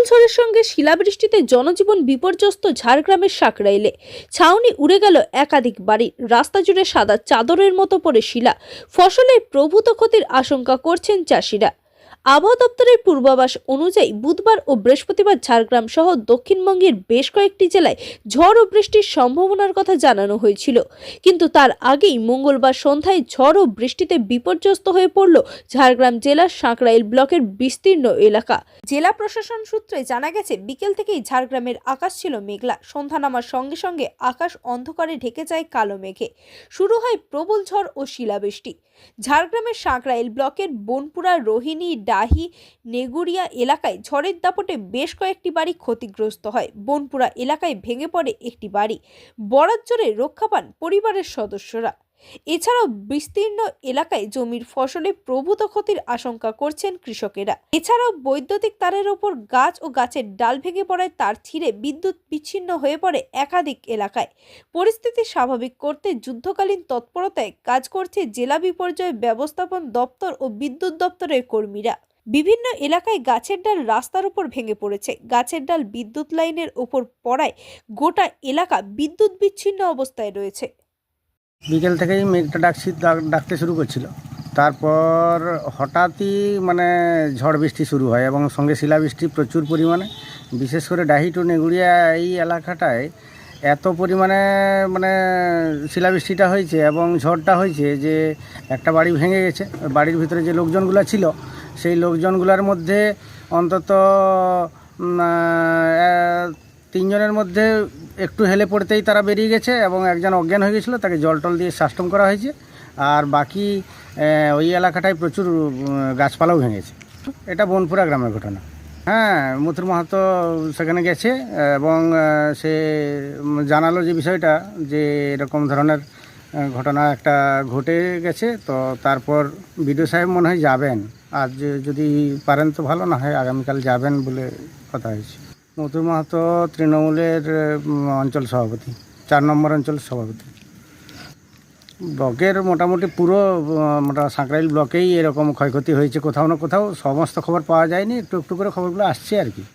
ঝড়ের সঙ্গে শিলাবৃষ্টিতে জনজীবন বিপর্যস্ত ঝাড়গ্রামের সাঁকরাইলে। ছাউনি উড়ে গেল একাধিক বাড়ি, রাস্তা জুড়ে সাদা চাদরের মতো পড়ে শিলা। ফসলের প্রভূত ক্ষতির আশঙ্কা করছেন চাষিরা। আবহাওয়া দপ্তরের পূর্বাভাস অনুযায়ী বুধবার ও বৃহস্পতিবার ঝাড়গ্রাম সহ দক্ষিণবঙ্গের বেশ কয়েকটি জেলায় ঝড় ও বৃষ্টির সম্ভাবনার কথা জানানো হয়েছিল, কিন্তু তার আগেই মঙ্গলবার সন্ধ্যায় ঝড় ও বৃষ্টিতে বিপর্যস্ত হয়ে পড়ল ঝাড়গ্রাম জেলার সাঁকরাইল ব্লকের বিস্তীর্ণ এলাকা। জেলা প্রশাসন সূত্রে জানা গেছে, বিকেল থেকেই ঝাড়গ্রামের আকাশ ছিল মেঘলা। সন্ধ্যা নামার সঙ্গে সঙ্গে আকাশ অন্ধকারে ঢেকে যায় কালো মেঘে। শুরু হয় প্রবল ঝড় ও শিলাবৃষ্টি। ঝাড়গ্রামের সাঁকরাইল ব্লকের বনপুরা, রোহিণী, ডাহি, নেগুড়িয়া এলাকায় ঝড়ের দাপটে বেশ কয়েকটি বাড়ি ক্ষতিগ্রস্ত হয়। বনপুরা এলাকায় ভেঙে পড়ে একটি বাড়ি, বরাজ্জোরে রক্ষা পান পরিবারের সদস্যরা। এছাড়াও বিস্তীর্ণ এলাকায় জমির ফসলে প্রভূত ক্ষতির আশঙ্কা করছেন কৃষকেরা। এছাড়াও বৈদ্যুতিক তারের ওপর গাছ ও গাছের ডাল ভেঙে পড়ায় তার ছিঁড়ে বিদ্যুৎ বিচ্ছিন্ন হয়ে পড়ে একাধিক এলাকায়। পরিস্থিতি স্বাভাবিক করতে যুদ্ধকালীন তৎপরতায় কাজ করছে জেলা বিপর্যয় ব্যবস্থাপন দপ্তর ও বিদ্যুৎ দপ্তরের কর্মীরা। বিভিন্ন এলাকায় গাছের ডাল রাস্তার উপর ভেঙে পড়েছে। গাছের ডাল বিদ্যুৎ লাইনের ওপর পড়ায় গোটা এলাকা বিদ্যুৎ বিচ্ছিন্ন অবস্থায় রয়েছে। বিকেল থেকেই মেঘটা ডাকতে শুরু করছিল, তারপর হঠাৎই ঝড় বৃষ্টি শুরু হয় এবং সঙ্গে শিলাবৃষ্টি প্রচুর পরিমাণে। বিশেষ করে ডাহি টু নেগুড়িয়া এই এলাকাটায় এত পরিমাণে শিলাবৃষ্টিটা হয়েছে এবং ঝড়টা হয়েছে যে একটা বাড়ি ভেঙে গেছে। বাড়ির ভিতরে যে লোকজনগুলো ছিল সেই লোকজনগুলোর মধ্যে অন্তত 3 জনের মধ্যে একটু হেলে পড়তেই তারা বেরিয়ে গেছে এবং একজন অজ্ঞান হয়ে গেছিলো, তাকে জল টল দিয়ে সাষ্টম করা হয়েছে। আর বাকি ওই এলাকাটায় প্রচুর গাছপালাও ভেঙেছে। এটা বনপুরা গ্রামের ঘটনা। হ্যাঁ, মথুর মাহাতো সেখানে গেছে এবং সে জানালো যে বিষয়টা, যে এরকম ধরনের ঘটনা একটা ঘটে গেছে। তো তারপর বিডিও সাহেব মনে হয় যাবেন, আর যদি পারেন তো ভালো, না হয় আগামীকাল যাবেন বলে কথা হয়েছে। মথুর মাহাতো তৃণমূলের অঞ্চল সভাপতি, 4 নম্বর অঞ্চল সভাপতি। ব্লকের মোটামুটি পুরো সাঁকরাইল ব্লকেই এরকম ক্ষয়ক্ষতি হয়েছে কোথাও না কোথাও। সমস্ত খবর পাওয়া যায়নি, একটু একটু করে খবরগুলো আসছে আর কি।